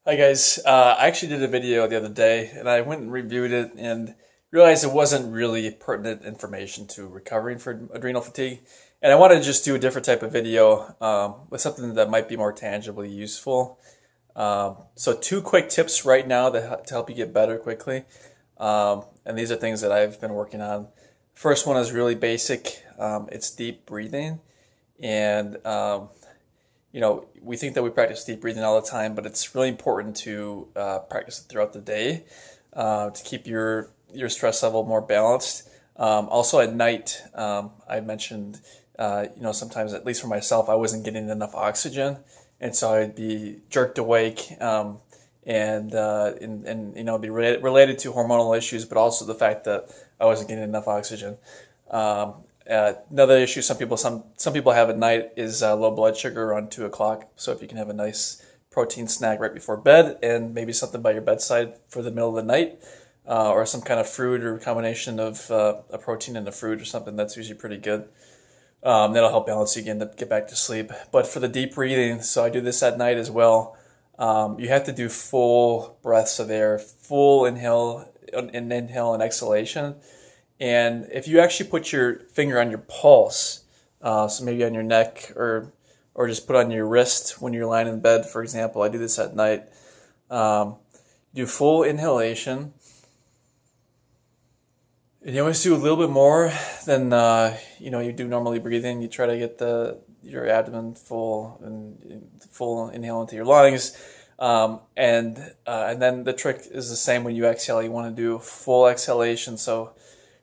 Hi guys, I actually did a video the other day and I went and reviewed it and realized it wasn't really pertinent information to recovering for adrenal fatigue. And I wanted to just do a different type of video with something that might be more tangibly useful. So two quick tips right now to help you get better quickly. And these are things that I've been working on. First one is really basic. It's deep breathing. And we think that we practice deep breathing all the time, but it's really important to practice it throughout the day to keep your stress level more balanced. Also at night, I mentioned, sometimes, at least for myself, I wasn't getting enough oxygen, and so I'd be jerked awake, and be related to hormonal issues, but also the fact that I wasn't getting enough oxygen. Another issue some people have at night is low blood sugar around 2 o'clock. So if you can have a nice protein snack right before bed and maybe something by your bedside for the middle of the night, or some kind of fruit or combination of a protein and a fruit or something, that's usually pretty good. That'll help balance you again to get back to sleep. But for the deep breathing, so I do this at night as well. You have to do full breaths of air, full inhale and exhalation. And if you actually put your finger on your pulse, so maybe on your neck or just put on your wrist when you're lying in bed, for example, I do this at night. Do full inhalation. And you always do a little bit more than you do normally breathing. You try to get your abdomen full and full inhale into your lungs. And then the trick is the same when you exhale. You want to do full exhalation, so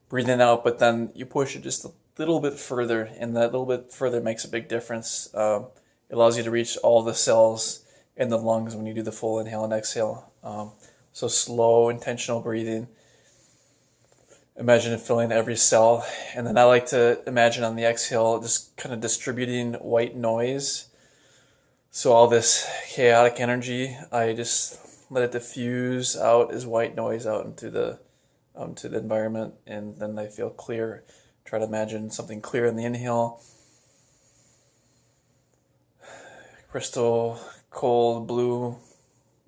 breathing out, but then you push it just a little bit further, and that little bit further makes a big difference. It allows you to reach all the cells in the lungs when you do the full inhale and exhale. So slow, intentional breathing. Imagine it filling every cell. And then I like to imagine on the exhale just kind of distributing white noise. So all this chaotic energy, I just let it diffuse out as white noise out into the environment, and then I feel clear. Try to imagine something clear in the inhale. Crystal, cold, blue,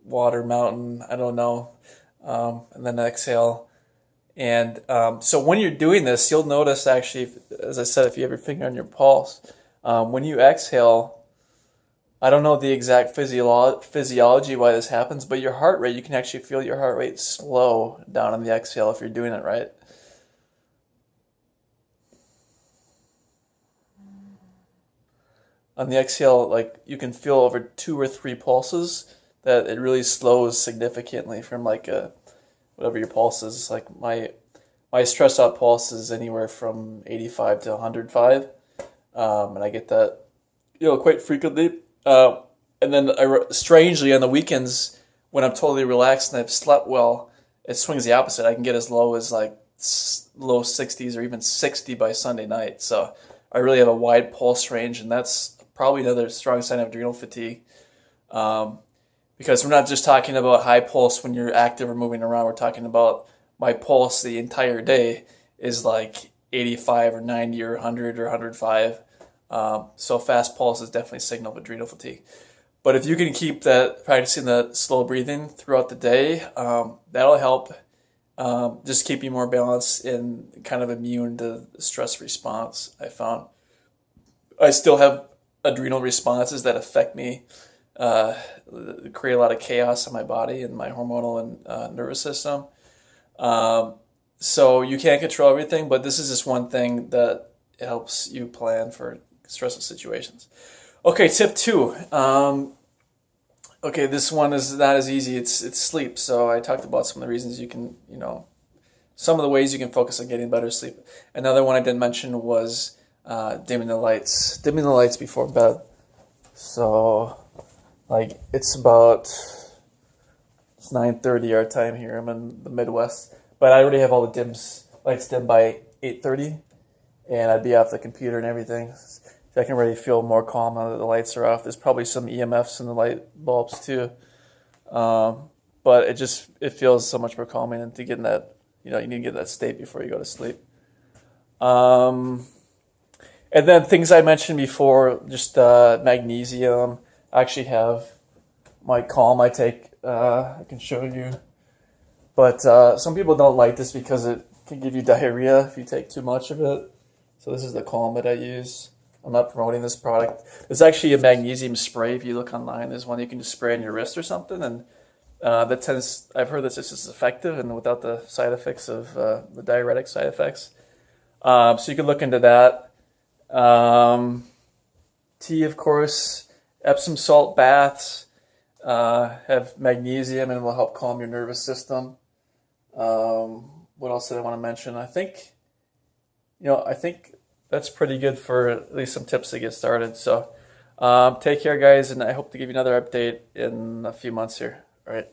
water, mountain, I don't know. And then exhale. And so when you're doing this, you'll notice actually, as I said, if you have your finger on your pulse, when you exhale, I don't know the exact physiology why this happens, but your heart rate, you can actually feel your heart rate slow down on the exhale if you're doing it right. On the exhale, like you can feel over 2 or 3 pulses that it really slows significantly from whatever your pulse is. Like my stress out pulse is anywhere from 85 to 105, and I get that quite frequently. And then strangely on the weekends when I'm totally relaxed and I've slept well, it swings the opposite. I can get as low as like low 60s or even 60 by Sunday night. So I really have a wide pulse range, and that's probably another strong sign of adrenal fatigue. Because we're not just talking about high pulse when you're active or moving around. We're talking about my pulse the entire day is like 85 or 90 or 100 or 105. So fast pulse is definitely a signal of adrenal fatigue. But if you can keep practicing that slow breathing throughout the day, that'll help just keep you more balanced and kind of immune to the stress response, I found. I still have adrenal responses that affect me, create a lot of chaos in my body and my hormonal and nervous system. So you can't control everything, but this is just one thing that helps you plan for stressful situations. Okay, tip 2. This one is not as easy. It's sleep. So I talked about some of the reasons you can, some of the ways you can focus on getting better sleep. Another one I didn't mention was dimming the lights. Dimming the lights before bed. So, it's 9:30 our time here. I'm in the Midwest, but I already have all the lights dimmed by 8:30, and I'd be off the computer and everything. I can really feel more calm now that the lights are off. There's probably some EMFs in the light bulbs too. But it feels so much more calming, and to get in that, you need to get in that state before you go to sleep. And then things I mentioned before, just magnesium. I actually have my Calm I take I can show you. But some people don't like this because it can give you diarrhea if you take too much of it. So this is the Calm I use. I'm not promoting this product. There's actually a magnesium spray. If you look online, there's one you can just spray on your wrist or something, and I've heard that this is effective and without the side effects of the diuretic side effects. So you can look into that. Tea, of course. Epsom salt baths have magnesium and will help calm your nervous system. What else did I want to mention? I think that's pretty good for at least some tips to get started. So take care, guys, and I hope to give you another update in a few months here. All right.